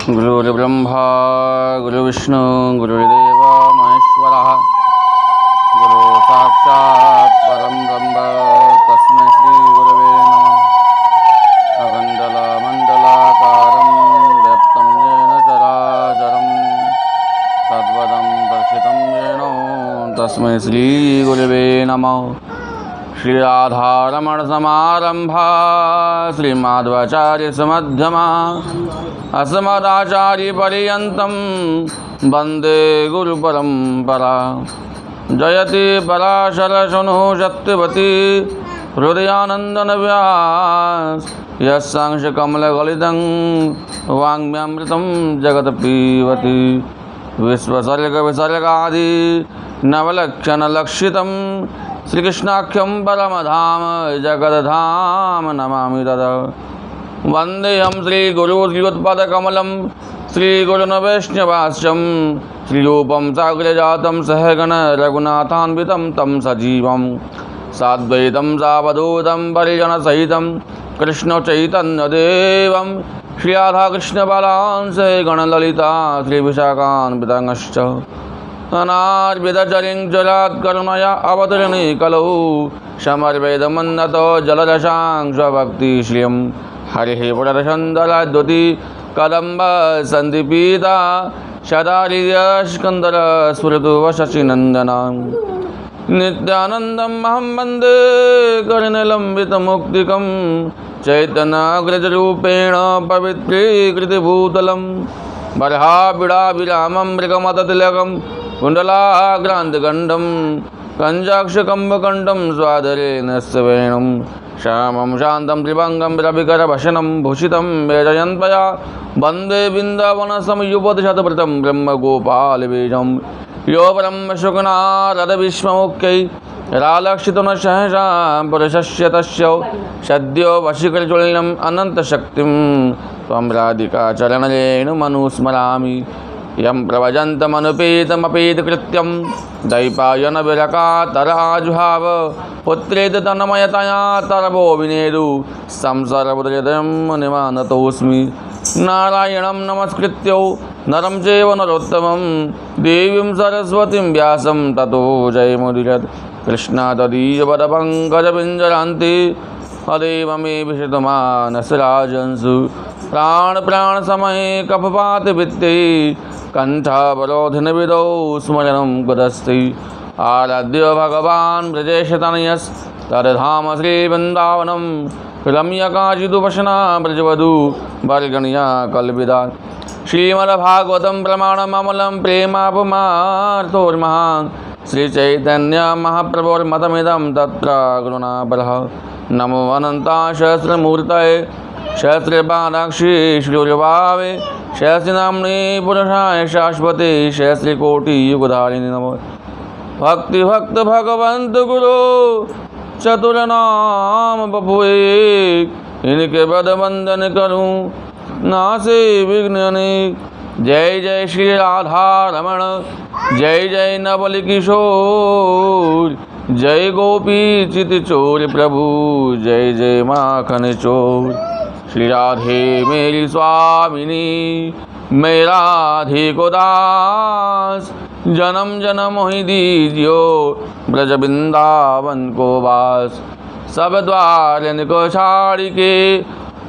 गुरुर्ब्रह्मा गुरुविष्णु गुरुर्देव महेश्वरः गुरु साक्षात् परं ब्रह्म तस्मै श्री गुरवे नमः। अखण्डलमण्डलाकारं व्याप्तं येन चराचरं तद्पदं दर्शितं येन तस्मै श्री गुरवे नमः। श्री राधारमण समारंभा श्रीमाध्वाचार्य समध्यमा अस्मदाचार्य पर्यन्तं वन्दे गुरु परंपरा। जयति पराशर शृणु सत्यवती हृदयानंदन व्यास यस्यांश कमलगलितं वाङ्म्यमृतं जगत पीबति। विश्वसर्ग विसर्गादि नवलक्षणलक्षितं श्रीकृष्णाख्यं परमधाम जगद्धाम नमामि तद। वन्देऽहं श्रीगुरु श्रीयुत्पदकमलं श्रीगुरुन् वैष्णवांश्चं श्रीरूपं साग्रजातं सहगण रघुनाथान्वितं तं सजीवं साद्वैतं सावधूतं परिजनसहितं कृष्णचैतन्यदेवं श्रीराधाकृष्णबालान् सहगणललिता श्रीविशाखान्वितांश्च अनार्पितचरिं जलात्करुणया अवतरणे कलौ समर्वेदमन्नतो जलदशां स्वभक्तिश्रियं हरिः पुरदशन्दराद्युति कदम्ब सन्दीपिता सदारियस्कन्दर स्फुरतु वशशिनन्दनं नित्यानन्दम् अहं वन्दे कर्णलम्बितमुक्तिकं चैतन्याग्रजरूपेण पवित्रीकृतिभूतलं बर्हाबिडाभिरामं मृगमततिलकं कुण्डलाग्रान्तगण्डं कञ्जाक्षकम्बकण्डं स्वादरेण वेणुं श्यामं शान्तं त्रिभङ्गं रविकरभषणं भूषितं वेदयन्त्वया वन्दे बिन्दावनसंयुपतिशतभृतं ब्रह्मगोपालबीजं यो ब्रह्मशुकनारदविश्वमुख्यै रालक्षितो न सहसा पुरुषस्य तस्य सद्यो वशीकरज्वलनम् अनन्तशक्तिं त्वं राधिकाचरणरेणुमनुस्मरामि। यं प्रवजन्तमनुपेतमपेतकृत्यं दैपायनविरकातराजुहाव पुत्रेति तन्मयतया तरवो विनेदु संसर्वहृदयं निमानतोऽस्मि। नारायणं नमस्कृत्यो नरं चैव नरोत्तमं देवीं सरस्वतीं व्यासं ततो जयमुदीरयेत्। कृष्णादीयवरपङ्कजपिञ्जरान्ते अदेव मे विशतमानसराजंसु प्राणसमये कफपातवित्ते कण्ठावरोधनविदौ स्मरणं कुतस्ते। आराध्य भगवान् ब्रजेशतनयस्तद्धाम श्रीवृन्दावनं रम्यकाचिदुपशना ब्रजवधू वर्गणीया कल्पिता। श्रीमद्भागवतं प्रमाणममलं प्रेमापमार्थोर्महान् श्रीचैतन्यमहाप्रभोर्मतमिदं तत्र गुरुणापरः। नमो अनन्ताय सहस्रमूर्तये सहस्रपादाक्षि श्रीर्भावे सहस्रनाम्ने पुरुषाय शाश्वते सहस्रकोटियुगधारिणे नमो। भक्त भगवंत गुरु चतुरनाम बपुए इनके पद वंदन करूं नासे विघ्न अनेक। जय जय श्री राधा रमण जय जय नवल किशोर जय गोपी चित चोर प्रभु जय जय माखन चोर। श्री राधे मेरी स्वामिनी मैं राधे को दास जन्म जन्म ही दीजियो ब्रज वृंदावन को वास। सब द्वारन को छाड़ के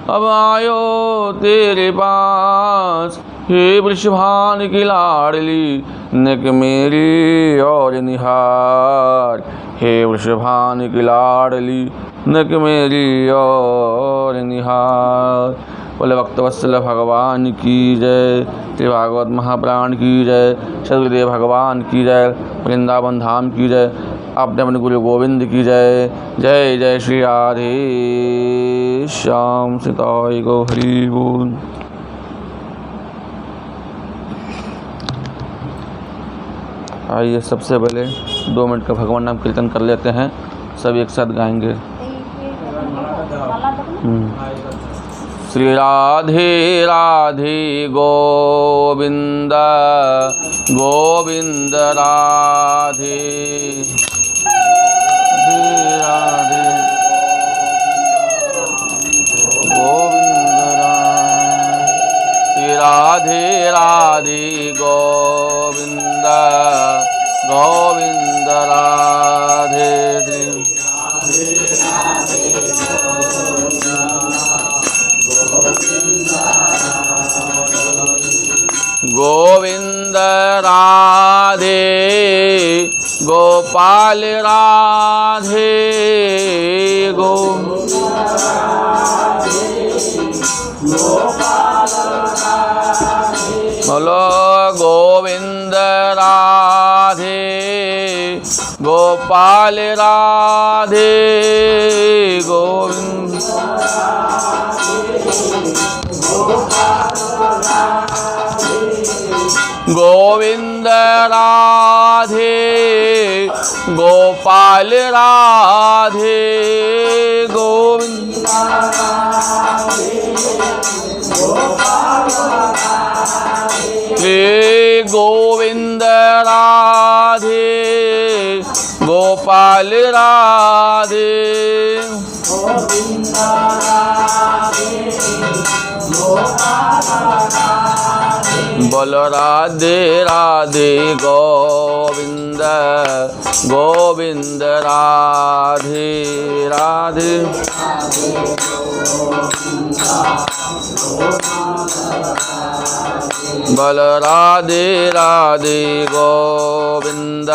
अब आयो तेरे पास हे वृषभान की लाडली नक मेरी और निहार। हे वृषभान की लाडली नक मेरी और निहार। बोले भक्तवत्सल भगवान की जय। श्री भागवत महाप्राण की जय। सदगुरुदेव भगवान की जय। वृंदावन धाम की जय। अपने अपने गुरु गोविंद की जय। जय जय श्री राधे श्याम सीताय गो हरि बोल। आइए सबसे पहले 2 मिनट का भगवान नाम कीर्तन कर लेते हैं। सब एक साथ गाएंगे। श्री राधे राधे गोविंद गोविंद राधे राधे गोविंद राधे। राधे राधे गोविंद गोविंद राधे गोविंद राधे गोपाल राधे गो बोलो गोविंद राधे गोपाल राधे गोविंद गोविंद राधे गोपाल राधे गोविंद श्री गोविंद राधे गोपाल राधे बोल राधे राधे गोविंद गोविंद राधे राधे बोल राधे राधे गोविंद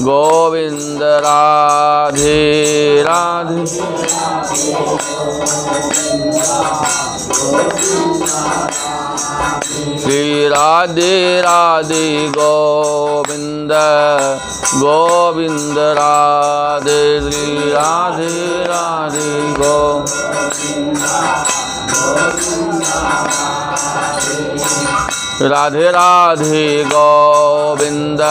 गोविंद राधे राधे श्री राधे राधे गोविंद गोविंद राधे श्री राधे राधे राधे राधे गोविंद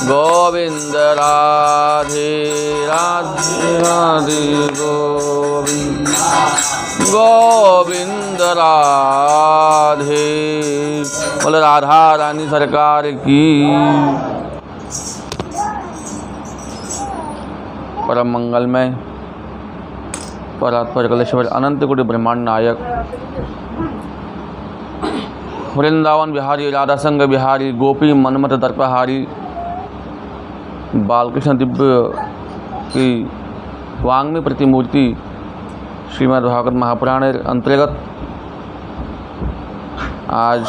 गोविंद राधे राधे राधे गोविंद गोविंद राधे। बोले राधा रानी सरकार की। परम मंगलमय परात्पर कलेश्वर अनंत कोटि ब्रह्मांड नायक वृंदावन बिहारी राधा संग बिहारी गोपी मनमत दर्पहारी बालकृष्ण दिव्य की वांग्मी प्रतिमूर्ति श्रीमद् भागवत महापुराणेर अंतर्गत आज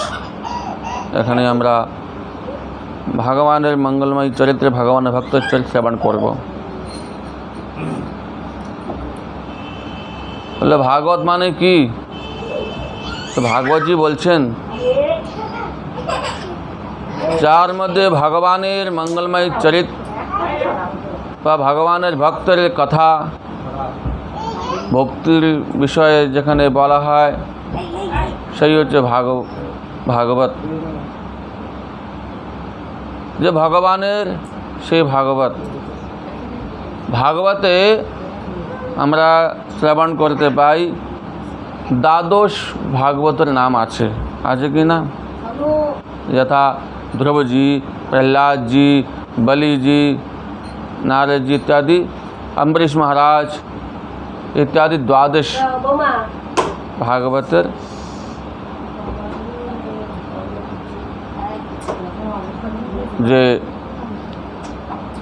एखाने आमरा भगवानेर मंगलमय चरित्र भगवान भक्त चरित्र श्रवण करब। बोले भागवत माने की? तो भागवत जी बोलছেন যার মধ্যে ভগবানের मंगलमय चरित्र বা ভগবানের ভক্তের কথা ভক্তির বিষয়ে যেখানে বলা হয় সেই হচ্ছে ভাগবত। যে ভগবানের সেই ভাগবতে আমরা শ্রবণ করতে পাই দ্বাদশ ভাগবতের নাম আছে কি না? यथा ध्रुव जी, प्रहलाद जी, बलि जी, नारद जी इत्यादि, अम्बरीश महाराज इत्यादि द्वादश भागवतर जे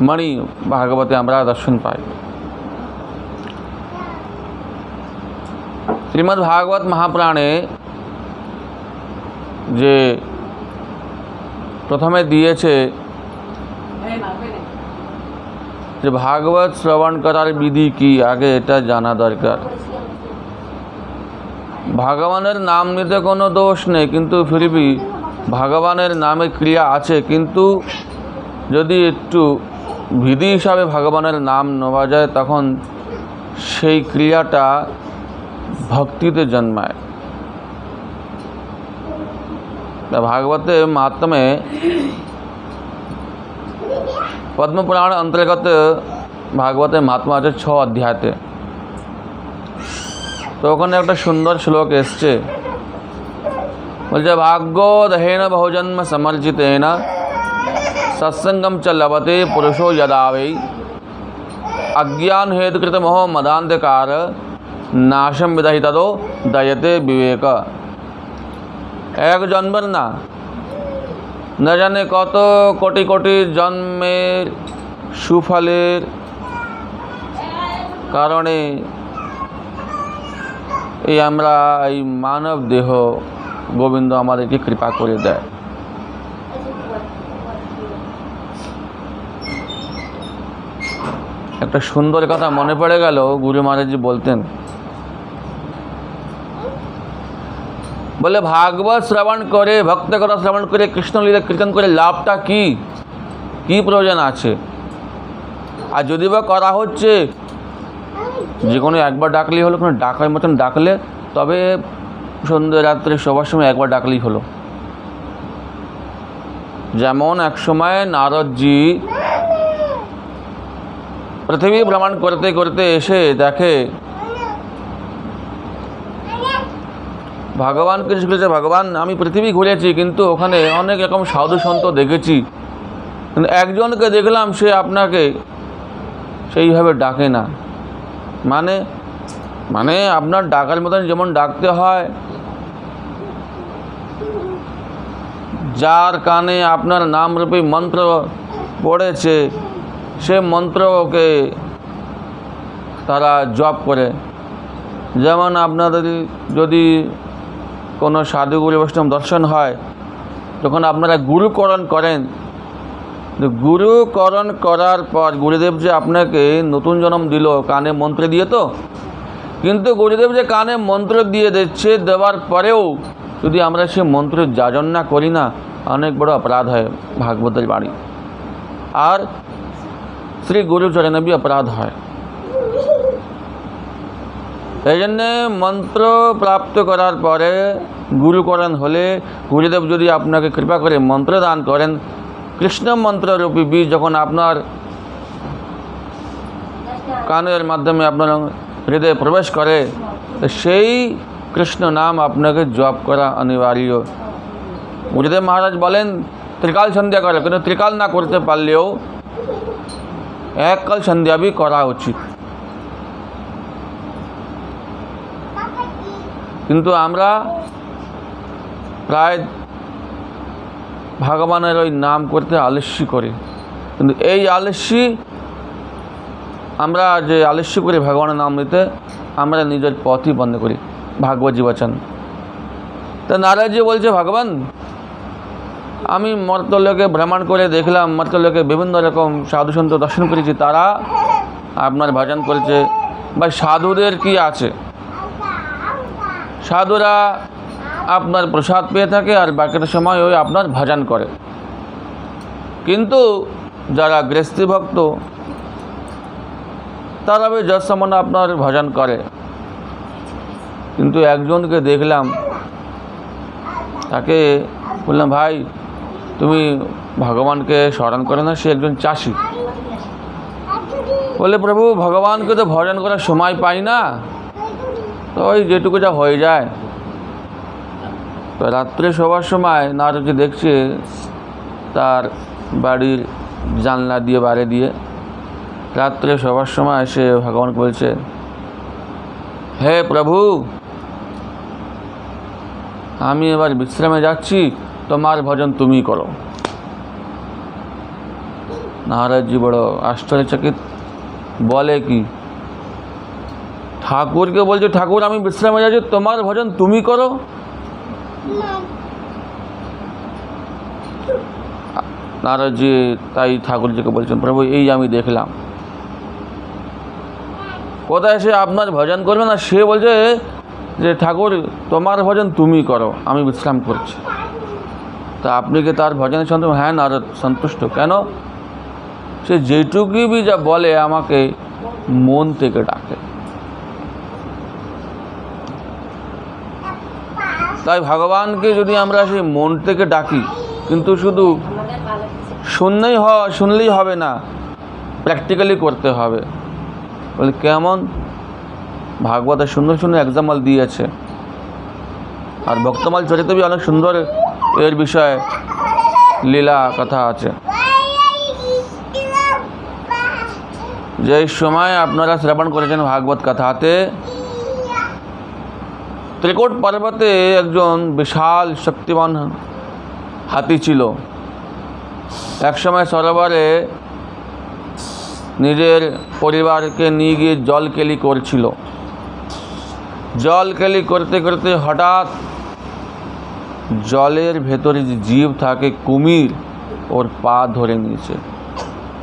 मणि भागवते आमरा दर्शन पाई। श्रीमद् भागवत महापुराणे जे प्रथमे दिएছে যে ভাগবত শ্রবণ করার বিধি কি, আগে এটা জানা দরকার। ভগবানের নাম নিতে কোনো দোষ নেই, কিন্তু ফির भी ভগবানের নামে ক্রিয়া আছে, কিন্তু যদি একটু বিধি হিসাবে ভগবানের নাম নেওয়া যায় তখন সেই ক্রিয়াটা ভক্তিতে জন্মায়। भागवते महात्म्य पद्म पुराण अंतर्गत भागवते महात्मा আছে 6 अध्यायते। तो ওখানে একটা সুন্দর শ্লোক এসছে, বলছে ভাগ্যোদহেন বহুজন্ম সমর্জিতেন सत्संगम च लभते पुरुषो यदा वै अज्ञान हेतुकृत मोह मदान्धकार नाशम विदहि तदो दयते विवेक। এক জন্মের না, না জানে কত কোটি কোটি জন্মের সুফলের কারণে এই আমরা এই মানব দেহ গোবিন্দ আমাদেরকে কৃপা করে দেয়। একটা সুন্দর কথা মনে পড়ে গেল, গুরু মহারাজজি বলতেন, বলে ভাগবত শ্রবণ করে, ভক্ত কথা শ্রবণ করে, কৃষ্ণলীলা কীর্তন করে লাভটা কি, কি প্রয়োজন আছে? আর যদি বা করা হচ্ছে, যে কোনো একবার ডাকলেই হলো, কোনো ডাকার মতন ডাকলে, তবে সন্ধ্যে রাত্রে সবার সময় একবার ডাকলেই হলো। যেমন এক সময় নারদজি পৃথিবী ভ্রমণ করতে করতে এসে দেখে ভগবানকে জিজ্ঞেস করেছে, ভগবান আমি পৃথিবী ঘুরেছি, কিন্তু ওখানে অনেক রকম সাধু সন্ত দেখেছি, কিন্তু একজনকে দেখলাম সে আপনাকে সেইভাবে ডাকে না। মানে আপনার ডাকার মতন যেমন ডাকতে হয়, যার কানে আপনার নামরূপী মন্ত্র পড়েছে, সে মন্ত্রকে তারা জপ করে। যেমন আপনাদের যদি কোনো সাধু গুরু বৈষ্ণব দর্শন হয়, যখন আপনারা গুরুকরণ করেন, গুরুকরণ করার পর গুরুদেব যে আপনাকে নতুন জন্ম দিল কানে মন্ত্র দিয়ে, তো কিন্তু গুরুদেব যে কানে মন্ত্র দিয়ে দিচ্ছে, দেওয়ার পরেও যদি আমরা সে মন্ত্র যাজন না করি না, অনেক বড় অপরাধ হয় ভাগবতের বাড়ি, আর শ্রী গুরুচরণে বি অপরাধ হয়। এই জন্যে মন্ত্র প্রাপ্ত করার পরে গুরুকরণ হলে গুরুদেব যদি আপনাকে কৃপা করে মন্ত্র দান করেন, কৃষ্ণ মন্ত্ররূপী বীজ যখন আপনার কানের মাধ্যমে আপনার হৃদয়ে প্রবেশ করে, সেই কৃষ্ণ নাম আপনাকে জপ করা অনিবার্য। গুরুদেব মহারাজ বলেন ত্রিকাল সন্ধ্যা করে, কিন্তু ত্রিকাল না করতে পারলেও এককাল সন্ধ্যা भी করা উচিত। কিন্তু আমরা প্রায় ভগবানের ওই নাম করতে আলস্য করি, কিন্তু এই আলস্যি আমরা যে আলস্য করি ভগবানের নাম নিতে, আমরা নিজের পথই বন্ধ করি। ভাগবতী বচন। তো নারদজি বলছে, ভগবান আমি মর্তলোকে ভ্রমণ করে দেখলাম, মর্তলোকে বিভিন্ন রকম সাধু সন্ত দর্শন করেছি, তারা আপনার ভজন করেছে। বা সাধুদের কি আছে, সাধুরা আপনার প্রসাদ পেয়ে থাকে আর বাকিটা সময় ওই আপনার ভজন করে। কিন্তু যারা গৃহস্থী ভক্ত, তারা ওই যৎসামান্য আপনার ভজন করে। কিন্তু একজনকে দেখলাম, তাকে বললাম, ভাই তুমি ভগবানকে স্মরণ করে না, সে একজন চাষি। বলে, প্রভু ভগবানকে তো ভজন করার সময় পাই না, তো ওই যেটুকু যা হয়ে যায়। তো রাত্রে শোবার সময় নারদজি দেখছে তার বাড়ির জানলা দিয়ে বাইরে দিয়ে রাত্রে শোবার সময় সে ভগবানকে বলছে, হে প্রভু আমি এবার বিশ্রামে যাচ্ছি, তোমার ভজন তুমি করো। নারদজি বড় আশ্চর্যচকিত, বলে কি, ঠাকুরকে বলছে, ঠাকুর আমি বিশ্রামে যাচ্ছি, তোমার ভজন তুমি করো। নারদজি তাই ঠাকুরজিকে বলছেন, প্রভু এই আমি দেখলাম। কোথায় সে আপনার ভজন করবে না, সে বলছে যে ঠাকুর তোমার ভজন তুমি করো, আমি বিশ্রাম করছি। তা আপনি কি তার ভজনে সন্তুষ্ট? হ্যাঁ নারদ সন্তুষ্ট। কেন? সে যেটুকুই বি যা বলে আমাকে মন থেকে ডাকে। তাই ভগবানকে যদি আমরা সেই মন থেকে ডাকি, কিন্তু শুধু শুনলেই হবে না, প্র্যাকটিক্যালি করতে হবে। বলে কেমন? ভাগবতে সুন্দর সুন্দর এক্সাম্পল দিয়েছে, আর ভক্তমাল চরিত্রে বি অনেক সুন্দর এর বিষয়ে লীলা কথা আছে। যে সময় আপনারা শ্রবণ করেছেন ভাগবত কথাতে, ত্রিকূট পর্বতে একজন বিশাল শক্তিমান হাতি ছিল। একসময় সরোবরে নিজের পরিবারকে নিয়ে গিয়ে জলকেলি করছিল। জলকেলি করতে করতে হঠাৎ জলের ভেতরে যে জীব থাকে কুমির ওর পা ধরে নিয়েছে।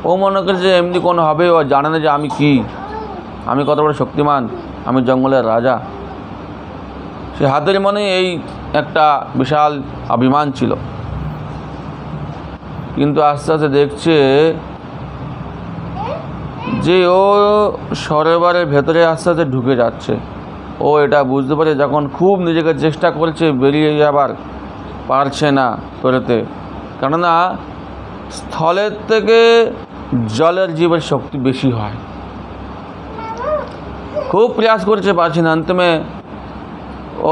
ও মনে করছে এমনি কোনো হবে, ও জানে না যে আমি কি, আমি কত বড় শক্তিমান, আমি জঙ্গলের রাজা। সে হাতের মনে এই একটা বিশাল অভিমান ছিল। কিন্তু আস্তে আস্তে দেখছে যে ও সরোবরের ভেতরে আস্তে আস্তে ঢুকে যাচ্ছে। ও এটা বুঝতে পারে, যখন খুব নিজেকে চেষ্টা করছে বেরিয়ে যাবার, পারছে না করতে, কেননা স্থলের থেকে জলের জীবের শক্তি বেশি হয়। খুব প্রয়াস করছে, পারছে না। অন্তমে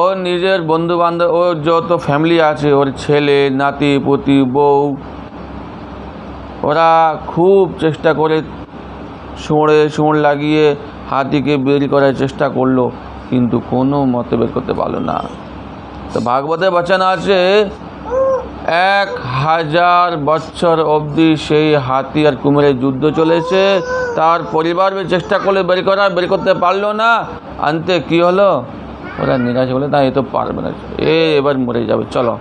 ও নিজের বন্ধু বান্ধব, ওর যত ফ্যামিলি আছে, ওর ছেলে নাতি পুতি বউ, ওরা খুব চেষ্টা করে সুঁড় লাগিয়ে হাতিকে বের করার চেষ্টা করলো, কিন্তু কোনো মতে বের করতে পারলো না। তো ভাগবতের বচন আছে 1000 বছর অবধি সেই হাতি আর কুমিরের যুদ্ধ চলেছে। তার পরিবার চেষ্টা করলে বের করতে পারলো না। আনতে কি হলো, ওরা নিরাশ বলে না, এ তো পারবে না, এবার মরে যাবে, চলো।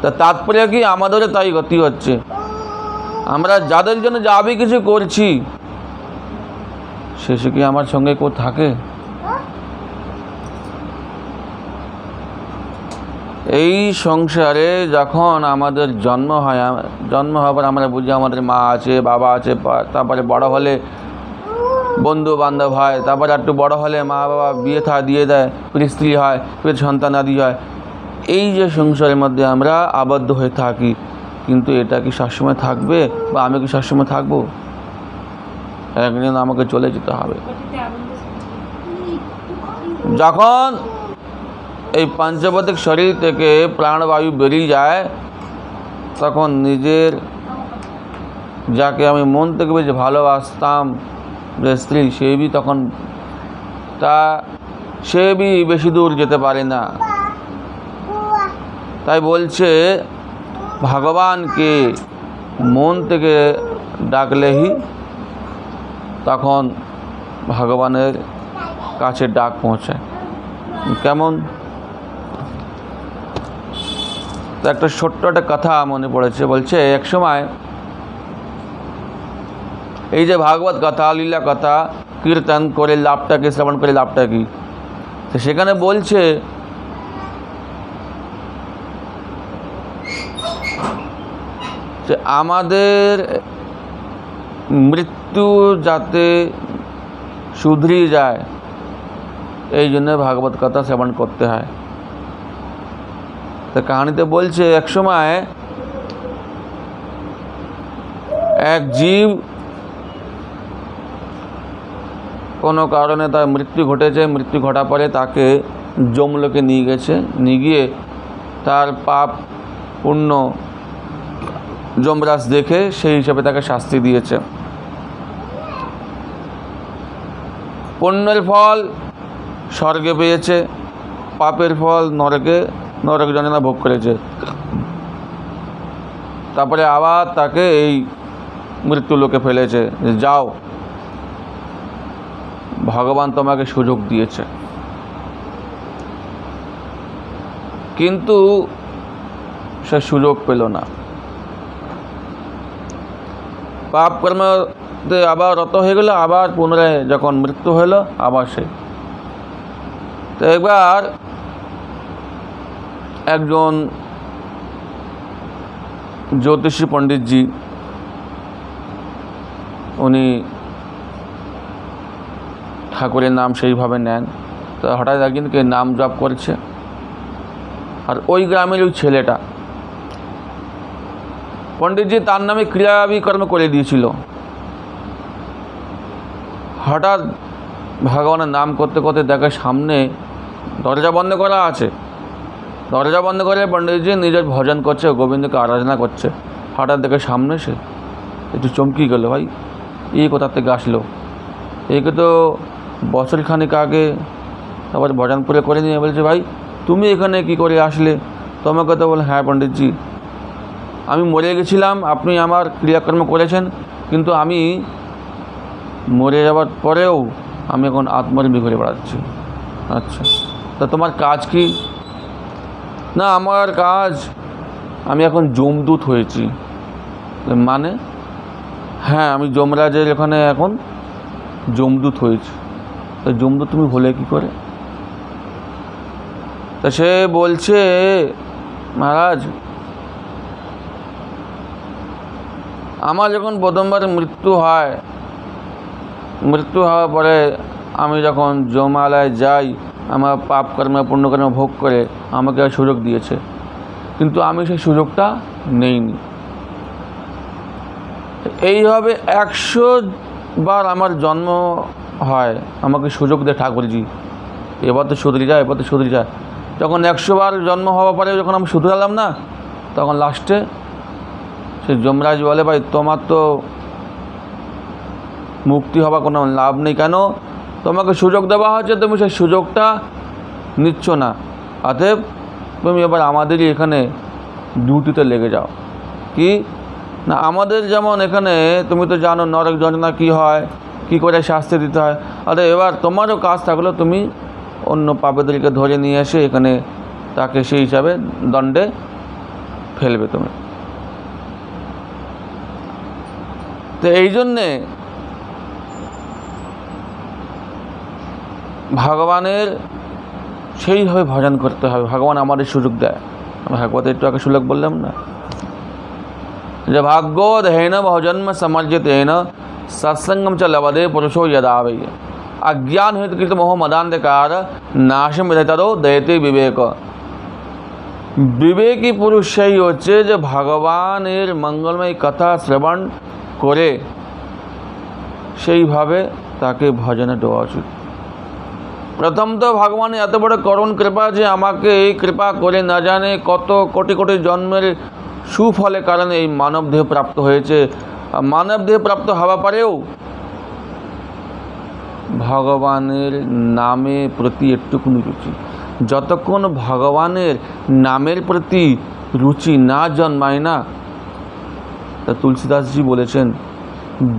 তা তাৎপর্য কি, আমাদেরও তাই গতি হচ্ছে। আমরা যাদের জন্য যাবি কিছু করছি, শেষে কি আমার সঙ্গে কেউ থাকে? এই সংসারে যখন আমাদের জন্ম হয়, জন্ম হবার আমরা বুঝি আমাদের মা আছে, বাবা আছে, তারপরে বড় হলে বন্ধু বান্ধব হয়, তারপরে একটু বড় হলে মা বাবা বিয়ে দিয়ে দেয়, স্ত্রী হয়, সন্তান আদি হয়। এই যে সংসারের মধ্যে আমরা আবদ্ধ হয়ে থাকি, কিন্তু এটা কি সবসময় থাকবে, বা আমি কি সবসময় থাকবো? একদিন আমাকে চলে যেতে হবে। যখন এই পঞ্চভৌতিক শরীর থেকে প্রাণবায়ু বেরিয়ে যায়, তখন নিজের যাকে আমি মন থেকে বেশি ভালোবাসতাম, যে স্ত্রী, সে বেশি দূর যেতে পারে না। তাই বলছে ভগবানকে মন থেকে ডাকলেই তখন ভগবানের কাছে ডাক পৌঁছায়। কেমন? তো একটা ছোট্ট একটা কথা মনে পড়েছে। বলছে এক সময় এই যে ভাগবত কথা, লীলা কথা কীর্তন করে লাভটা কি, শ্রবণ করে লাভটা কি, তো সেখানে বলছে যে আমাদের মৃত্যু যাতে শুধরিয়ে যায়, এই জন্য ভাগবত কথা শ্রবণ করতে হয়। তো কাহিনীতে বলছে এক সময় এক জীব কোনো কারণে তার মৃত্যু ঘটেছে। মৃত্যু ঘটার পরে তাকে যমলোকে নিয়ে গেছে। নিয়ে গিয়ে তার পাপ পুণ্য যমরাজ দেখে সেই হিসাবে তাকে শাস্তি দিয়েছে। পুণ্যের ফল স্বর্গে পেয়েছে, পাপের ফল নরক যন্ত্রণা ভোগ করেছে। তারপরে আবার তাকে এই মৃত্যু লোকে ফেলেছে, যাও, ভগবান তোমাকে সুযোগ দিয়েছে। কিন্তু সে সুযোগ পেল না। পাপ কর্মতে আবার রত হয়ে গেল। আবার পুনরায় যখন মৃত্যু হলো, আবার সে। তো একবার একজন জ্যোতিষী পণ্ডিতজি, উনি ঠাকুরের নাম সেইভাবে নেন। তো হঠাৎ একদিনকে নাম জপ করছে, আর ওই গ্রামের ওই ছেলেটা, পণ্ডিতজি তার নামে ক্রিয়াবিকর্ম করে দিয়েছিল। হঠাৎ ভগবানের নাম করতে করতে দেখে সামনে দরজা বন্ধ করা আছে। দরজা বন্ধ করে পণ্ডিতজি নিজের ভজন করছে, গোবিন্দকে আরাধনা করছে। হঠাৎ দেখে সামনে সে একটু চমকি গেল, ভাই এই কোথা থেকে আসলো? একে তো বছরখানেক আগে তারপর ভজন পুরে করে নিয়ে বলছে, ভাই তুমি এখানে কি করে আসলে? তোমাকে তো বলে, হ্যাঁ পণ্ডিতজি, আমি মরে গেছিলাম, আপনি আমার ক্রিয়াকর্ম করেছেন, কিন্তু আমি মরে যাওয়ার পরেও আমি এখন আত্মরূপে ঘুরে বেড়াচ্ছি। আচ্ছা, তা তোমার কাজ কি? না, আমার কাজ, আমি এখন যমদূত হয়েছি। মানে? হ্যাঁ, আমি যমরাজের এখানে এখন যমদূত হয়েছি। তা যমদূত তুমি হলে কি করে? তা সে বলছে, মহারাজ, আমার যখন প্রথমবার মৃত্যু হয়, মৃত্যু হওয়ার পরে আমি যখন যমালয়ে যাই, আমার পাপ কর্মে পুণ্যকর্মে ভোগ করে আমাকে সুযোগ দিয়েছে, কিন্তু আমি সেই সুযোগটা নেইনি। এইভাবে 100 বার আমার জন্ম হয়, আমাকে সুযোগ দেয় ঠাকুরজি, এবার তো শুধরে যায়, এবার তো শুধরে যায়। যখন 100 বার জন্ম হওয়ার পরে যখন আমি শুধরালাম না, তখন লাস্টে সে যমরাজ বলে, ভাই তোমার তো মুক্তি হওয়ার কোনো লাভ নেই। কেন? তোমাকে সুযোগ দেওয়া হচ্ছে, তুমি সেই সুযোগটা নিচ্ছ না, অতএব তুমি এবার আমাদেরই এখানে ডিউটিতে লেগে যাও। কি না, আমাদের যেমন এখানে তুমি তো জানো নরক যন্ত্রণা কী হয়, কী করে শাস্তি দিতে হয়, অতএব এবার তোমারও কাজ থাকলো, তুমি অন্য পাপীদেরকে ধরে নিয়ে এসে এখানে তাকে সেই হিসাবে দণ্ডে ফেলবে তুমি। তো এই জন্যে ভগবানের সেইভাবে ভজন করতে হবে। ভগবান আমাদের সুযোগ দেয়। ভাগবত একটু আগে শ্লোক বললাম না, যে ভাগ্যোদহেন বহুজন্ম সমর্জিতেন সৎসঙ্গম চ লভতে পুরুষো यदा वै अज्ञान हेतु कृत मोह मदान्धकार नाशम विधेतरो दयते বিবেক। বিবেকী পুরুষ সেই হচ্ছে যে ভগবানের মঙ্গলময় কথা শ্রবণ করে সেইভাবে তাকে ভজনে দেওয়া উচিত। প্রথম তো ভগবানের এত বড় করুণ কৃপা যে আমাকে এই কৃপা করে না জানে কত কোটি কোটি জন্মের সুফলের কারণে এই মানব দেহ প্রাপ্ত হয়েছে। মানব দেহ প্রাপ্ত হওয়া পরেও ভগবানের নামে প্রতি একটুকুনি রুচি, যতক্ষণ ভগবানের নামের প্রতি রুচি না জন্মায় না, তা তুলসীদাসজি বলেছেন,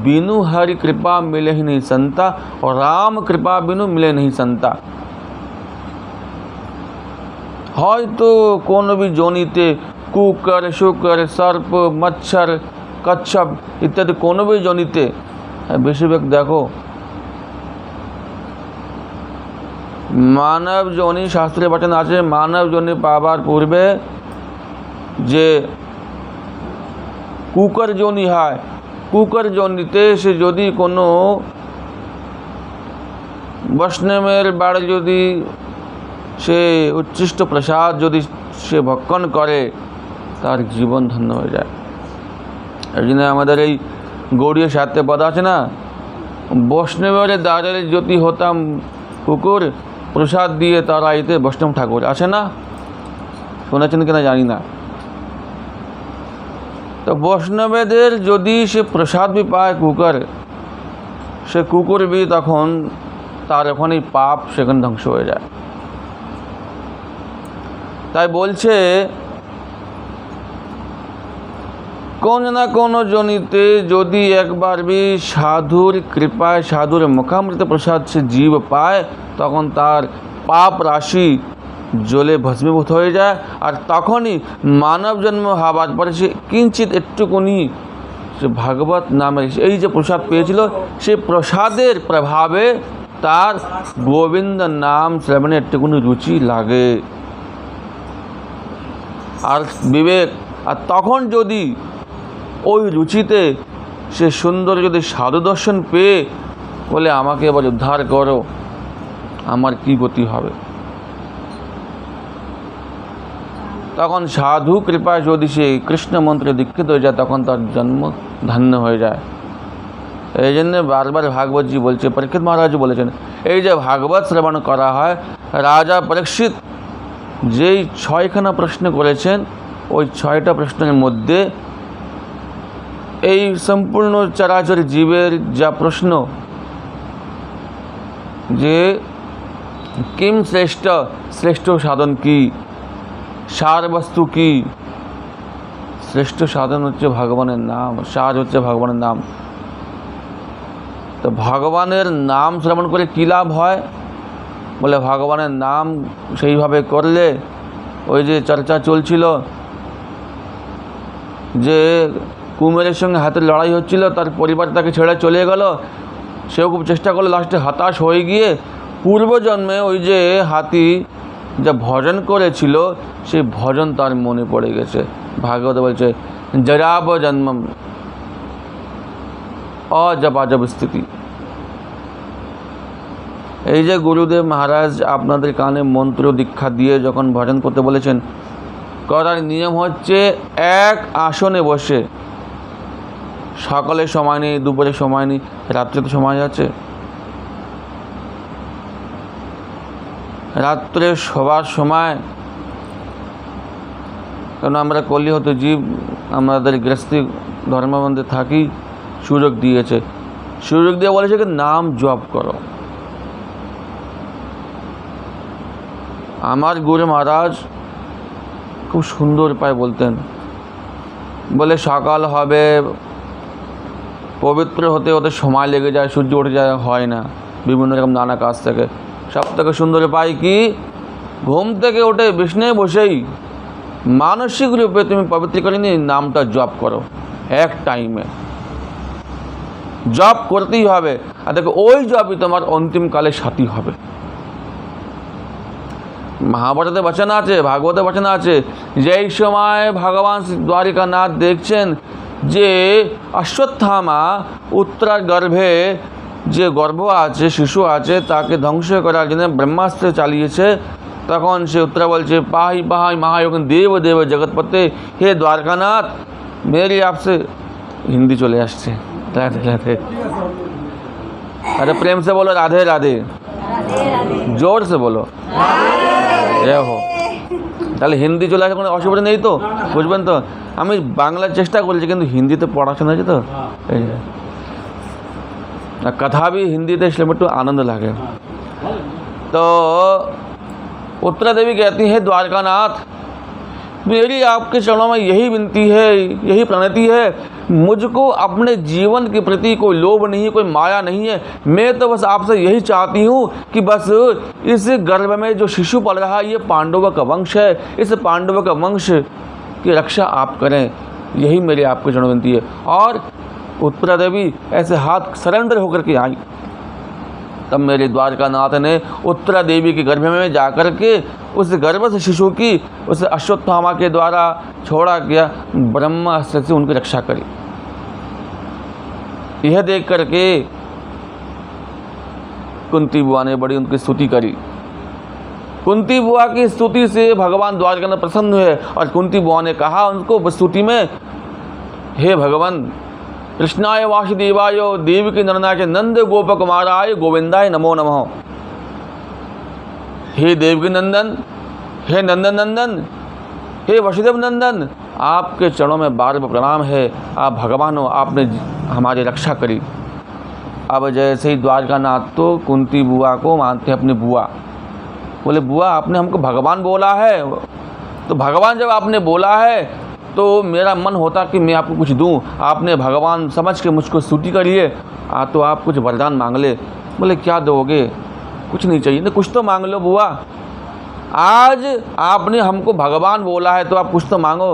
बिनु हरि कृपा मिले ही नहीं संता और राम कृपा बिनु मिले नहीं संता। হয়তো কোনো भी জনিতে কুকর শুকর সর্প মচ্ছর কচ্ছপ ইত্যাদি কোনো भी জনিতে বেশিরভাগ দেখো মানব যোনি, শাস্ত্রে বচন আছে মানব যোনি পাবার পূর্বে যে কুকর যোনি হয়, কুকর জনিতে সে যদি কোনো বৈষ্ণবের বাড়ি যদি সে উচ্ছিষ্ট প্রসাদ যদি সে ভক্ষণ করে, তার জীবন ধন্য হয়ে যায়। এই জন্য আমাদের এই গৌড়ীয় সাহিত্যে পদ আছে না, বৈষ্ণবের দ্বারের যদি হতাম কুকুর, প্রসাদ দিয়ে তারা আইতে বৈষ্ণব ঠাকুর, আছে না? শুনেছেন কিনা জানি না। তো বৈষ্ণবেদের যদি সে প্রসাদ भी পায় কুকুর, সে কুকুর भी তখন তার ওখানেই পাপ সেখানে ধ্বংস হয়ে যায়। তাই বলছে কোন না কোন জনিতে যদি একবার भी সাধুর কৃপায় সাধুর মুখামৃত প্রসাদ সে জীব পায়, তখন তার পাপ রাশি জলে ভস্মীভূত হয়ে যায়। আর তখনই মানব জন্ম হওয়ার পরে সে কিঞ্চিত একটুকুনি সে ভাগবত নামের এই যে প্রসাদ পেয়েছিল, সে প্রসাদের প্রভাবে তার গোবিন্দ নাম শ্রবণে একটুকুনি রুচি লাগে আর বিবেক। আর তখন যদি ওই রুচিতে সে সুন্দর যদি সাধু দর্শন পেয়ে বলে আমাকে এবার উদ্ধার করো, আমার কি গতি হবে, তখন সাধু কৃপায় যদি সে কৃষ্ণ মন্ত্রে দীক্ষিত হয়ে যায়, তখন তার জন্ম ধন্য হয়ে যায়। এই জন্য বারবার ভাগবতজি বলছে, পরীক্ষিত মহারাজ বলেছেন, এই যে ভাগবত শ্রবণ করা হয়, রাজা পরীক্ষিত যেই 6খানা প্রশ্ন করেছেন, ওই 6টা প্রশ্নের মধ্যে এই সম্পূর্ণ চরাচর জীবের যা প্রশ্ন, যে किम श्रेष्ठ श्रेष्ठ साधन की सार वस्तु की শ্রেষ্ঠ সাধন হচ্ছে ভগবানের নাম, সার হচ্ছে ভগবানের নাম। তো ভগবানের নাম শ্রবণ করে কী লাভ হয় বলে, ভগবানের নাম সেইভাবে করলে, ওই যে চর্চা চলছিল যে কুমিরের সঙ্গে হাতের লড়াই হচ্ছিল, তার পরিবার তাকে ছেড়ে চলে গেল, সেও খুব চেষ্টা করলো, লাস্টে হতাশ হয়ে গিয়ে পূর্বজন্মে ওই যে হাতি যা ভজন করেছিল সেই ভজন তার মনে পড়ে গেছে। ভাগবত বলছে জরাব জন্মম অজপাজব স্থিতি। এই যে গুরুদেব মহারাজ আপনাদের কানে মন্ত্র দীক্ষা দিয়ে যখন ভজন করতে বলেছেন, করার নিয়ম হচ্ছে এক আসনে বসে, সকালে সময় নেই, দুপুরে সময় নেই, রাত্রে তো সময় আছে, রাত্রে শোবার সময়, কারণ আমরা কলিহত জীব, আমাদের গৃহস্থী ধর্মের মধ্যে থাকি, সুযোগ দিয়েছে, সুযোগ দিয়ে বলেছে কি নাম জপ করো। আমার গুরু মহারাজ খুব সুন্দর উপায় বলতেন, বলে সকাল হবে, পবিত্র হতে হতে সময় লেগে যায়, সূর্য উঠে যায়, হয় না, বিভিন্ন রকম নানা কাজ থেকে। সব থেকে সুন্দর উপায় কি, ঘুম থেকে উঠে বিছানায় বসেই মানসিক রূপে তুমি পবিত্র করে নিয়ে নামটা জপ করো, এক টাইমে জপ করতেই হবে। আর দেখো ওই জপই তোমার অন্তিমকালে সাথী হবে। মহাভারতে বচন আছে, ভাগবতে বচন আছে, যেই সময় ভগবান দ্বারিকানাথ দেখছেন যে অশ্বত্থামা উত্তরার গর্ভে যে গর্ভ আছে, শিশু আছে, তাকে ধ্বংস করার জন্য ব্রহ্মাস্ত্র চালিয়েছে, তখন সে উত্তরা বলছে পাহি পাহাই महायोगन देव देव जगतपते हे द्वारकानाथ मेरी आपसे। हिंदी चले আসছে राधे राधे, अरे प्रेम से बोलो राधे राधे, जोर से बोलो जय हो। তাহলে হিন্দি চলে আসে, কোনো অসুবিধা নেই তো, বুঝবেন তো। আমি বাংলার চেষ্টা করেছি, কিন্তু হিন্দিতে পড়াশোনা হয়েছে তো, এই कथा भी हिंदी थे, इसलिए मेरे आनंद लगे। तो उत्तरा देवी कहती है द्वारकानाथ मेरी आपके चरणों में यही विनती है, यही प्रणति है, मुझको अपने जीवन के प्रति कोई लोभ नहीं, कोई माया नहीं है। मैं तो बस आपसे यही चाहती हूँ कि बस इस गर्भ में जो शिशु पल रहा है ये पांडवों का वंश है, इस पांडवों का वंश की रक्षा आप करें, यही मेरी आपके चरणों में विनती है। और उत्तरा देवी ऐसे हाथ सरेंडर होकर के आई। तब मेरे द्वारकानाथ ने उत्तरा देवी के गर्भ में जाकर के उस गर्भ से शिशु की उस अश्वत्थामा के द्वारा छोड़ा गया ब्रह्मास्त्र से उनकी रक्षा करी। यह देख करके कुंती बुआ ने बड़ी उनकी स्तुति करी। कुंती बुआ की स्तुति से भगवान द्वारकानाथ प्रसन्न हुए और कुंती बुआ ने कहा उनको स्तुति में, हे भगवान कृष्णाय वासुदेवाय देवकी नंदनाय नंद गोप कुमाराय गोविंदाय नमो नमः। हे देवकी नंदन, हे नंदन नंदन, हे वसुदेव नंदन, आपके चरणों में बार बार प्रणाम है, आप भगवान हो, आपने हमारी रक्षा करी। अब जैसे ही द्वारकानाथ तो कुंती बुआ को मानते हैं अपनी बुआ, बोले बुआ आपने हमको भगवान बोला है, तो भगवान जब आपने बोला है तो मेरा मन होता कि मैं आपको कुछ दूं, आपने भगवान समझ के मुझको स्तुति करिए, तो आप कुछ वरदान मांग ले। बोले क्या दोगे, कुछ नहीं चाहिए, नहीं कुछ तो मांग लो बुआ, आज आपने हमको भगवान बोला है तो आप कुछ तो मांगो।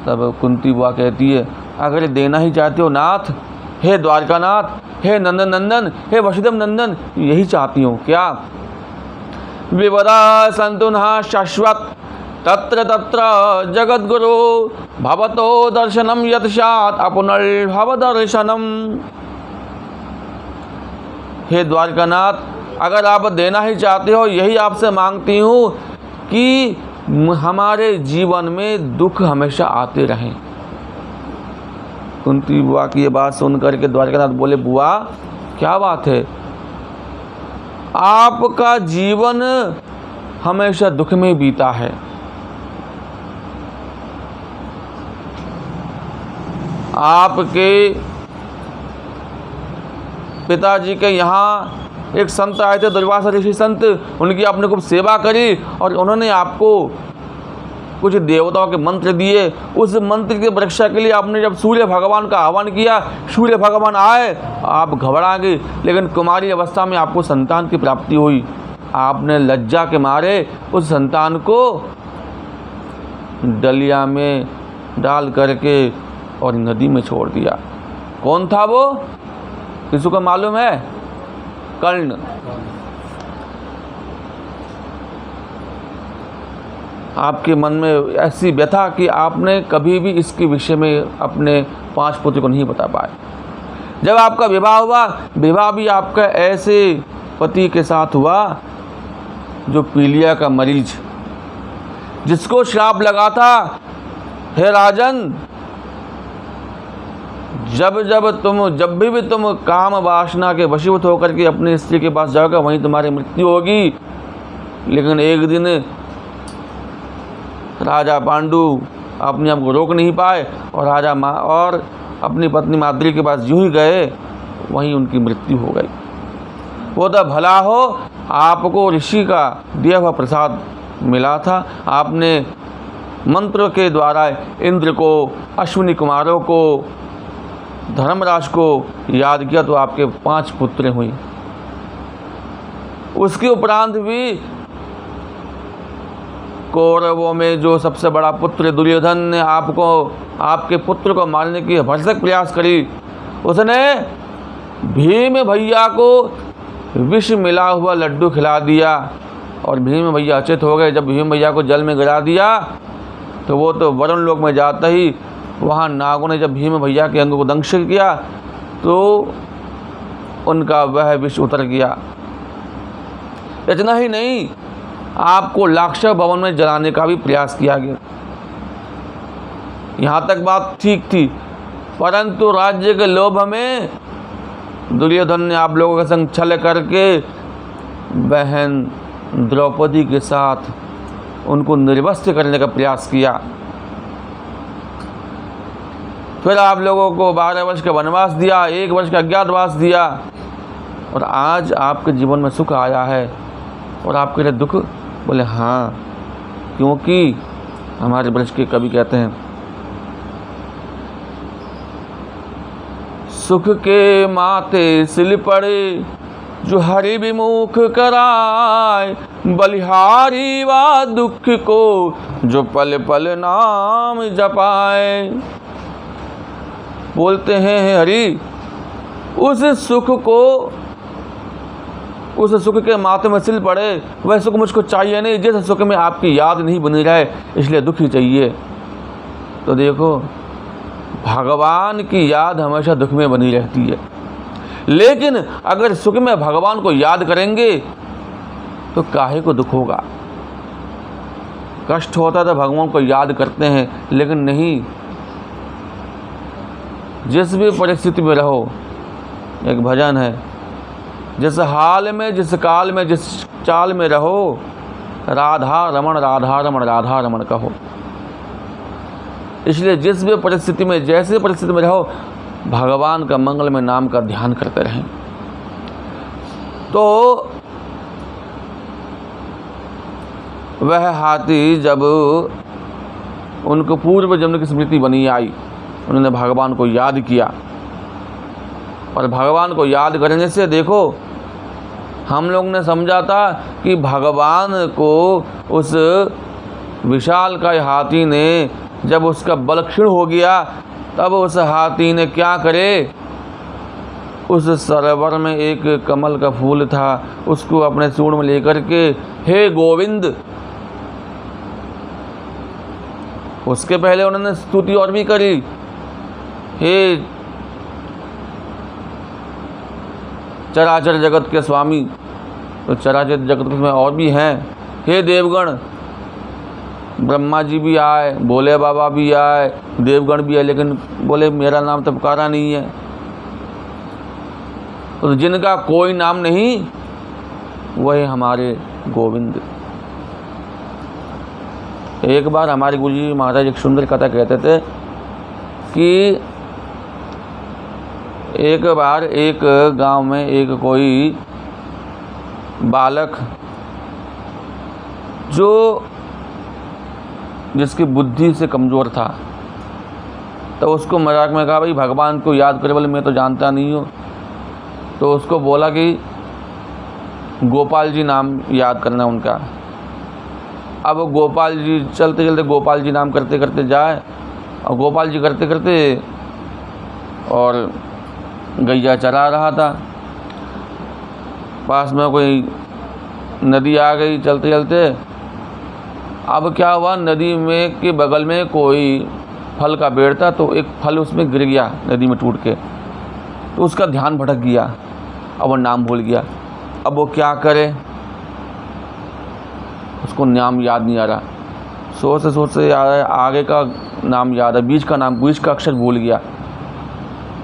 तब कुंती बुआ कहती है अगर देना ही चाहते हो नाथ, हे द्वारकानाथ, हे नंदन नंदन, हे वसुदेव नंदन, यही चाहती हूँ। क्या विवदा संतुना शाश्वत तत्र तत्र जगद्गुरु भवतो दर्शनम यत्स्यात् अपुनर्भव दर्शनम। हे द्वारकानाथ अगर आप देना ही चाहते हो, यही आपसे मांगती हूँ कि हमारे जीवन में दुख हमेशा आते रहें। कुंती बुआ की ये बात सुन करके द्वारकानाथ बोले बुआ क्या बात है, आपका जीवन हमेशा दुख में बीता है, आपके पिताजी के यहाँ एक संत आए थे, दुर्वासा ऋषि संत, उनकी आपने खूब सेवा करी और उन्होंने आपको कुछ देवताओं के मंत्र दिए। उस मंत्र की रक्षा के लिए आपने जब सूर्य भगवान का आह्वान किया, सूर्य भगवान आए, आप घबरा गए, लेकिन कुमारी अवस्था में आपको संतान की प्राप्ति हुई। आपने लज्जा के मारे उस संतान को डलिया में डाल करके और नदी में छोड़ दिया। कौन था वो, किसी को मालूम है? कर्ण। आपके मन में ऐसी व्यथा कि आपने कभी भी इसके विषय में अपने 5 पुत्र को नहीं बता पाए। जब आपका विवाह हुआ, विवाह भी आपका ऐसे पति के साथ हुआ जो पीलिया का मरीज, जिसको श्राप लगा था, हे राजन, जब भी तुम काम वासना के वशीभूत होकर के अपनी स्त्री के पास जाओगे, वहीं तुम्हारी मृत्यु होगी। लेकिन एक दिन राजा पांडु अपने आप को रोक नहीं पाए और अपनी पत्नी माद्री के पास यूं ही गए, वहीं उनकी मृत्यु हो गई। वो तो भला हो, आपको ऋषि का दिया हुआ प्रसाद मिला था। आपने मंत्र के द्वारा इंद्र को, अश्विनी कुमारों को, धर्मराज को याद किया तो आपके 5 पुत्र हुई। उसके उपरांत भी कौरवों में जो सबसे बड़ा पुत्र दुर्योधन ने आपके पुत्र को मारने की भरसक प्रयास करी। उसने भीम भैया को विष मिला हुआ लड्डू खिला दिया और भीम भैया अचेत हो गए। जब भीम भैया को जल में गिरा दिया तो वो तो वरुण लोक में जाता ही वहाँ नागों ने जब भीम भैया के अंग को दंशित किया तो उनका वह विष उतर गया। इतना ही नहीं, आपको लाक्षर भवन में जलाने का भी प्रयास किया गया। यहाँ तक बात ठीक थी, परंतु राज्य के लोभ में दुर्योधन ने आप लोगों के संग छल करके बहन द्रौपदी के साथ उनको निर्वस्त्र करने का प्रयास किया। फिर आप लोगों को 12 वर्ष का वनवास दिया, 1 वर्ष का अज्ञातवास दिया, और आज आपके जीवन में सुख आया है और आपके लिए दुख। बोले हाँ, क्योंकि हमारे ब्रज के कवि कहते हैं, सुख के माथे सिल पड़े जो हरि विमुख कराए, बलिहारी वा दुख को जो पल पल नाम जपाए। बोलते हैं हरि, उस सुख के माथे में सिल पड़े, वह सुख मुझको चाहिए नहीं। जिस सुख में आपकी याद नहीं बनी रहे, इसलिए दुख ही चाहिए। तो देखो, भगवान की याद हमेशा दुख में बनी रहती है, लेकिन अगर सुख में भगवान को याद करेंगे तो काहे को दुख होगा। कष्ट होता तो भगवान को याद करते हैं, लेकिन नहीं, जिस भी परिस्थिति में रहो, एक भजन है, जिस हाल में, जिस काल में, जिस चाल में रहो, राधा रमण राधा रमण राधा रमण कहो। इसलिए जिस भी परिस्थिति में, जैसे परिस्थिति में रहो, भगवान का मंगल में नाम का ध्यान करते रहें। तो वह हाथी जब उनको पूर्व जन्म की स्मृति बनी आई, उन्होंने भगवान को याद किया, और भगवान को याद करने से देखो, हम लोग ने समझा था कि भगवान को उस विशाल का हाथी ने जब उसका बल क्षीण हो गया, तब उस हाथी ने क्या करे, उस सरोवर में एक कमल का फूल था, उसको अपने सूंड में लेकर के, हे गोविंद, उसके पहले उन्होंने स्तुति और भी करी, हे चराचर जगत के स्वामी। तो चराचर जगत में और भी हैं, हे देवगण, ब्रह्मा जी भी आए, भोले बाबा भी आए, देवगण भी है, लेकिन बोले मेरा नाम तो पुकारा नहीं है। तो जिनका कोई नाम नहीं, वही हमारे गोविंद। एक बार हमारे गुरु जी महाराज एक सुंदर कथा कहते थे कि एक बार एक गांव में एक कोई बालक जिसकी बुद्धि से कमज़ोर था, तो उसको मजाक में कहा भाई भगवान को याद करे, बोले मैं तो जानता नहीं हूँ। तो उसको बोला कि गोपाल जी नाम याद करना उनका। अब वो गोपाल जी चलते चलते गोपाल जी नाम करते करते जाए, और गोपाल जी करते करते और गैया चरा रहा था। पास में कोई नदी आ गई चलते चलते। अब क्या हुआ, नदी में के बगल में कोई फल का पेड़ था, तो एक फल उसमें गिर गया नदी में टूट के, तो उसका ध्यान भटक गया, अब वो नाम भूल गया। अब वो क्या करे, उसको नाम याद नहीं आ रहा। सोचते आगे का नाम याद है, बीच का अक्षर भूल गया।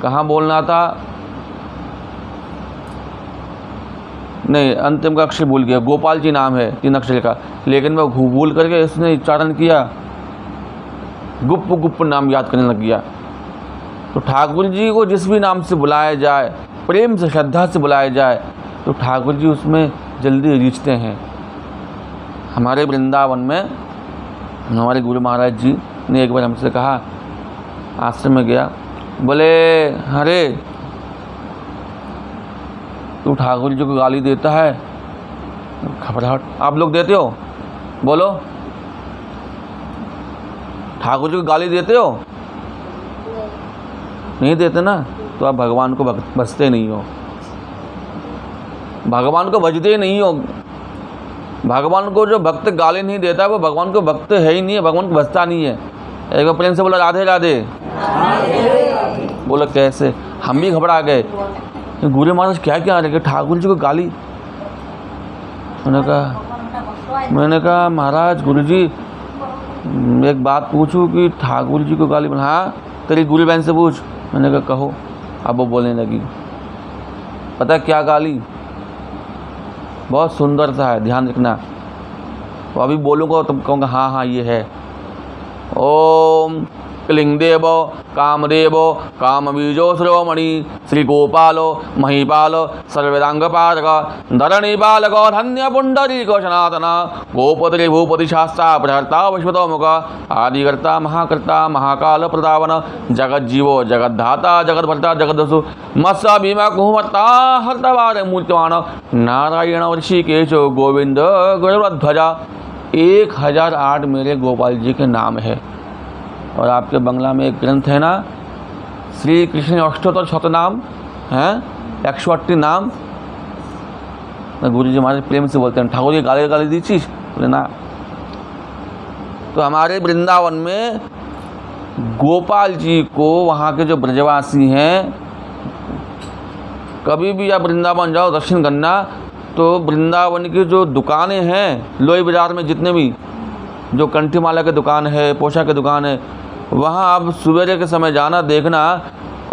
कहाँ बोलना था, नहीं अंतिम का अक्षर भूल गया। गोपाल जी नाम है 3 अक्षर का, लेकिन वह भूल करके उसने उच्चारण किया, गुप्त नाम याद करने लग गया। तो ठाकुर जी को जिस भी नाम से बुलाया जाए, प्रेम से श्रद्धा से बुलाया जाए, तो ठाकुर जी उसमें जल्दी रिझते हैं। हमारे वृंदावन में हमारे गुरु महाराज जी ने एक बार हमसे कहा, आश्रम में गया, बोले अरे तू ठाकुर जी को गाली देता है। घबराहट, आप लोग देते हो? बोलो, ठाकुर जी को गाली देते हो? नहीं देते ना, तो आप भगवान को भजते नहीं हो, भगवान को भजते नहीं हो। भगवान को जो भक्त गाली नहीं देता वो भगवान को भक्त है ही नहीं है, भगवान को भजता नहीं है। एक बार प्रेम से बोला राधे राधे। बोला कैसे, हम भी घबरा गए, गुरु महाराज क्या क्या आ रहे, ठाकुर जी को गाली। मैंने कहा महाराज गुरु जी एक बात पूछूं कि ठाकुर जी को गाली। बोला हाँ, तेरी गुरु बहन से पूछ। मैंने कहा कहो। अब वो बोलने लगी, पता क्या गाली, बहुत सुंदर सा है, ध्यान रखना। तो अभी बोलूँगा तुम कहूँगा हाँ हाँ ये है। ओम क्लिंगदेव कामदेव कामबीजो श्रोमणि श्री गोपालो महीपालो सर्वेदांग पारक धरणी बालको धन्य पुंडरीको सनातन गोपति भूपति शास्ता प्रहर्ता विश्वतो मुख आदिकर्ता महाकर्ता महाकाल प्रदावन जगज्जीवो जगद्धाता जगद्भर्ता जगदसु मत्स्य भीमा कुहमर्ता हर्तवार मूर्तिमान नारायण ऋषिकेशो गोविंद गुरुध्वजा। 1008 मेरे गोपाल जी के नाम है। और आपके बंगला में एक ग्रंथ है ना, श्री कृष्ण अष्टोत्तर शतनाम हैं, 108 नाम। गुरु जी हमारे प्रेम से बोलते हैं, ठाकुर जी गाली दी चीज बोले ना। तो हमारे वृंदावन में गोपाल जी को वहाँ के जो ब्रजवासी हैं, कभी भी आप वृंदावन जाओ दर्शन करना, तो वृंदावन की जो दुकानें हैं लोई बाजार में, जितने भी जो कंठी माला की दुकान है, पोशाक की दुकान है, वहाँ आप सवेरे के समय जाना, देखना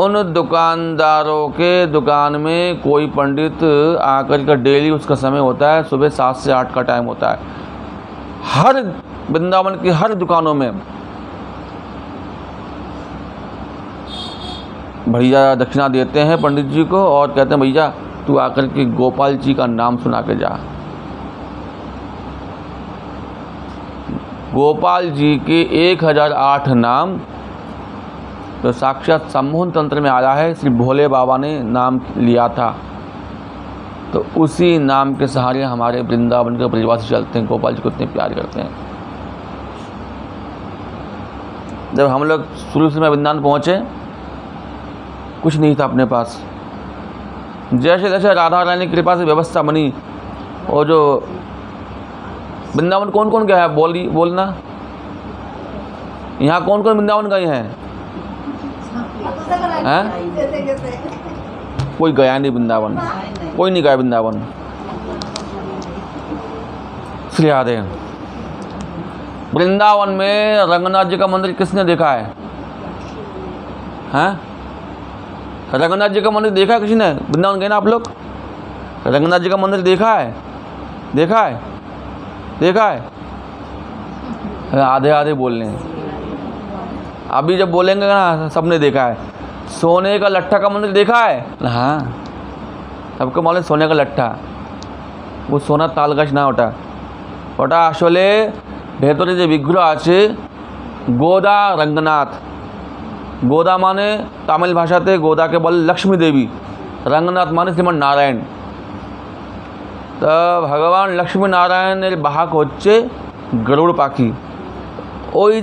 उन दुकानदारों के दुकान में कोई पंडित आकर का डेली उसका समय होता है, सुबह 7 से 8 का टाइम होता है। हर वृंदावन की हर दुकानों में भैया दक्षिणा देते हैं पंडित जी को और कहते हैं भैया तू आकर के गोपाल जी का नाम सुना के जा। गोपाल जी के 1008 नाम तो साक्षात सम्मोहन तंत्र में आया है, श्री भोले बाबा ने नाम लिया था। तो उसी नाम के सहारे हमारे वृंदावन के ब्रजवासी चलते हैं, गोपाल जी को इतने प्यार करते हैं। जब हम लोग शुरू से वृंदावन पहुँचे, कुछ नहीं था अपने पास। जैसे जैसे राधा रानी की कृपा से व्यवस्था बनी, और जो वृंदावन कौन कौन गया है बोलना, यहाँ कौन कौन वृंदावन गए हैं? कोई गया नहीं वृंदावन, कोई नहीं गया वृंदावन। श्री राधे। वृंदावन में रंगनाथ जी का मंदिर किसने देखा है? हैं? रंगनाथ जी का मंदिर देखा है किसी ने? वृंदावन गए ना आप लोग? रंगनाथ जी का मंदिर देखा है? देखा है? देखा है? आधे आधे बोल रहे हैं। अभी जब बोलेंगे ना सबने देखा है। सोने का लट्ठा का मंदिर देखा है? हाँ, सबको मालूम सोने का लट्ठा। ও সোনার তাল গাছ না, ওটা আসলে ভেতরে যে বিগ্রহ আছে গোদা রঙ্গনাথ। গোদা মানে তামিল ভাষাতে গোদাকে বলে লক্ষ্মী দেবী, রঙ্গনাথ মানে শ্রীমান নারায়ণ। তা ভগবান লক্ষ্মী নারায়ণের বাহক হচ্ছে গরুড় পাখি। ওই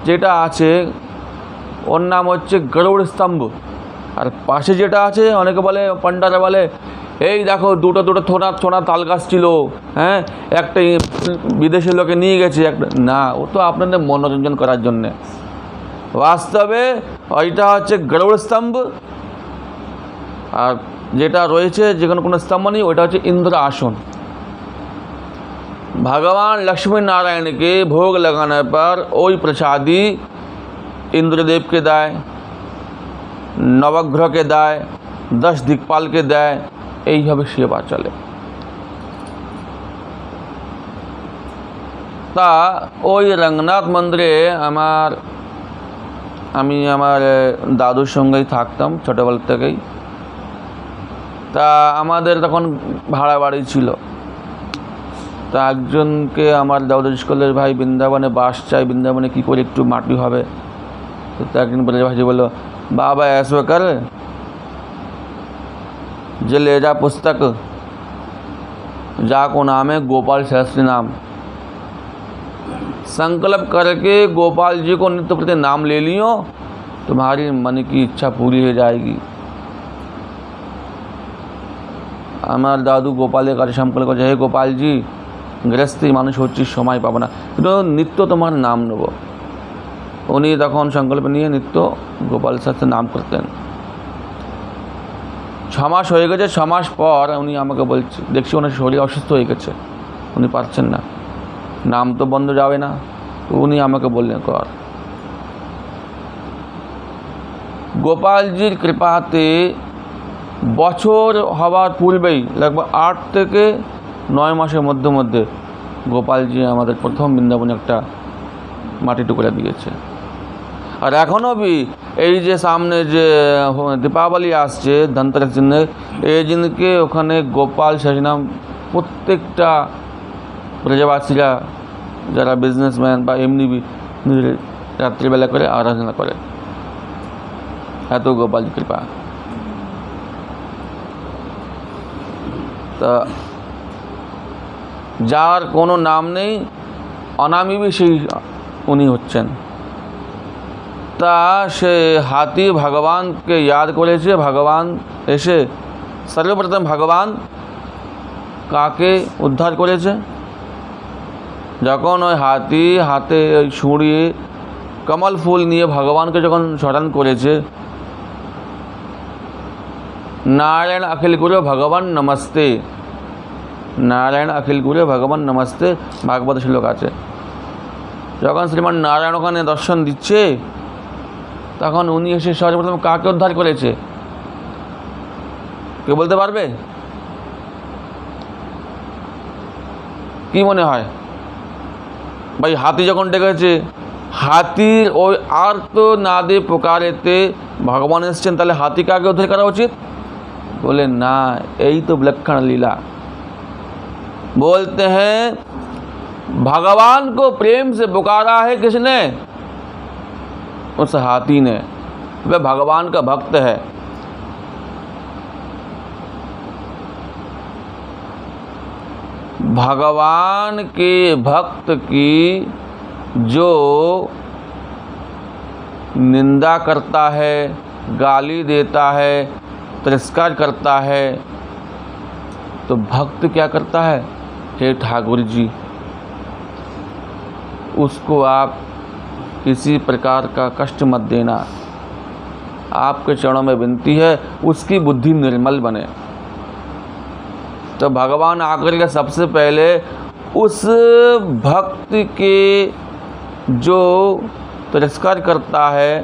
যেটা আছে ওর নাম হচ্ছে গরুড় স্তম্ভ। আর পাশে যেটা আছে অনেকে বলে, পান্ডারা বলে এই দেখো দুটো সোনার তাল গাছ ছিল, হ্যাঁ একটা বিদেশের লোকে নিয়ে গেছে একটা। না, ও তো আপনাদের মনোরঞ্জন করার জন্যে। বাস্তবে ওইটা হচ্ছে গরুড় স্তম্ভ, আর যেটা রয়েছে যেখানে কোনো স্তম্ভ নেই ওইটা হচ্ছে ইন্দ্র আসন। भगवान लक्ष्मी नारायण के भोग लगाने पर वही प्रसादी इंद्रदेव के दाय, नवग्रह के दाय, 10 दिक्पाल के दाय, এইভাবে সেবা চলে। তা ওই রঙ্গনাথ মন্দিরে আমি আমার দাদুর সঙ্গেই থাকতাম ছোটোবেলা থেকেই। তা আমাদের তখন ভাড়া বাড়ি ছিল। তা একজনকে আমার দাদু স্কুলের ভাই বৃন্দাবনে বাস চাই, বৃন্দাবনে কী করে একটু মাটি হবে। তো একদিন বলে ভাই বললো, बाबा ऐसा कर जे ले जा पुस्तक, जा को नाम है गोपाल शास्त्री नाम, संकल्प करके गोपाल जी को नित्य प्रति नाम ले लियो, तुम्हारी मन की इच्छा पूरी हो जाएगी। আমার দাদু গোপালের কাছে সংকল্প করছে, হে গোপালজি, গৃহস্থী মানুষ হচ্ছি, সময় পাবো না, কিন্তু নিত্য তোমার নাম নেব। উনি তখন সংকল্প নিয়ে নিত্য গোপাল শাস্ত্রীর নাম করতেন। 6 মাস হয়ে গেছে। 6 মাস পর উনি আমাকে বলছে, দেখছি ওনার শরীর অসুস্থ হয়ে গেছে, উনি পারছেন না, নাম তো বন্ধ যাবে না। তো উনি আমাকে বললেন কর। গোপালজির কৃপাতে বছর হওয়ার পূর্বেই लगभग 8 থেকে 9 মাসের মধ্যে গোপালজি আমাদের প্রথম বৃন্দাবনে একটা মাটি টুকরা দিয়েছে। আর এখনও এই যে সামনে যে দীপাবলি আসছে ধনতেরাস দিনে, এই দিনকে ওখানে গোপাল শাসনাম প্রত্যেকটা ব্রজবাসীরা যারা বিজনেসম্যান বা এমনি রাত্রিবেলা করে আরাধনা করে। এত গোপাল কৃপা। তা যার কোনো নাম নেই, অনামী সেই উনি হচ্ছেন। তা সে হাতি ভগবানকে याद করেছে। ভগবান এসে সর্বপ্রথম ভগবান কাকে উদ্ধার করেছে? যখন ওই হাতি হাতে ছুঁড়িয়ে কমল ফুল নিয়ে ভগবানকে যখন স্মরণ করেছে, नारायण अखिल गुरु भगवान नमस्ते, नारायण अखिल गुरु भगवान नमस्ते भागवत श्लोक আছে। যখন শ্রীমান নারায়ণ ওখানে দর্শন দিচ্ছে, তখন উনি এসে সর্বপ্রথম কাকে উদ্ধার করেছে? কে বলতে পারবে? কি মনে হয় ভাই? হাতি যখন ডেকেছে, হাতির ওই আর্ত নাদে পুকারেতে ভগবান এসছেন, তাহলে হাতি কাকে উদ্ধার করা উচিত? बोले ना, यही तो विलक्षण लीला। बोलते हैं भगवान को प्रेम से पुकारा है किसने? उस हाथी ने। वह भगवान का भक्त है। भगवान के भक्त की जो निंदा करता है, गाली देता है, तिरस्कार करता है, तो भक्त क्या करता है? हे ठाकुर जी, उसको आप किसी प्रकार का कष्ट मत देना, आपके चरणों में विनती है, उसकी बुद्धि निर्मल बने। तो भगवान आकर के सबसे पहले उस भक्त के जो तिरस्कार करता है,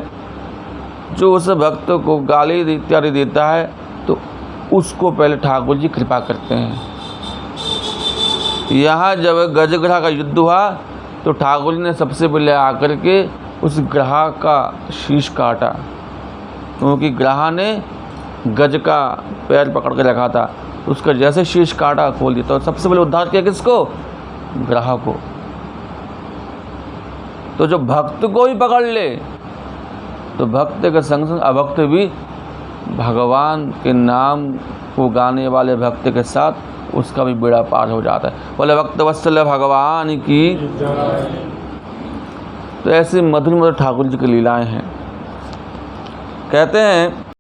जो उस भक्त को गाली इत्यादि देता है, तो उसको पहले ठाकुर जी कृपा करते हैं। यहाँ जब गजग्रह का युद्ध हुआ, तो ठाकुर जी ने सबसे पहले आकर के उस ग्रह का शीश काटा, क्योंकि ग्रह ने गज का पैर पकड़ के रखा था। उसका जैसे शीश काटा खोल दिया। तो सबसे पहले उद्धार किया किसको? ग्राहक को। तो जो भक्त को ही पकड़ ले तो भक्त के संग संग अभक्त भी भगवान के नाम को गाने वाले भक्त के साथ उसका भी बेड़ा पार हो जाता है। बोले भक्त वत्सल भगवान की। तो ऐसे मधुर मधुर ठाकुर जी की लीलाएं हैं। कहते हैं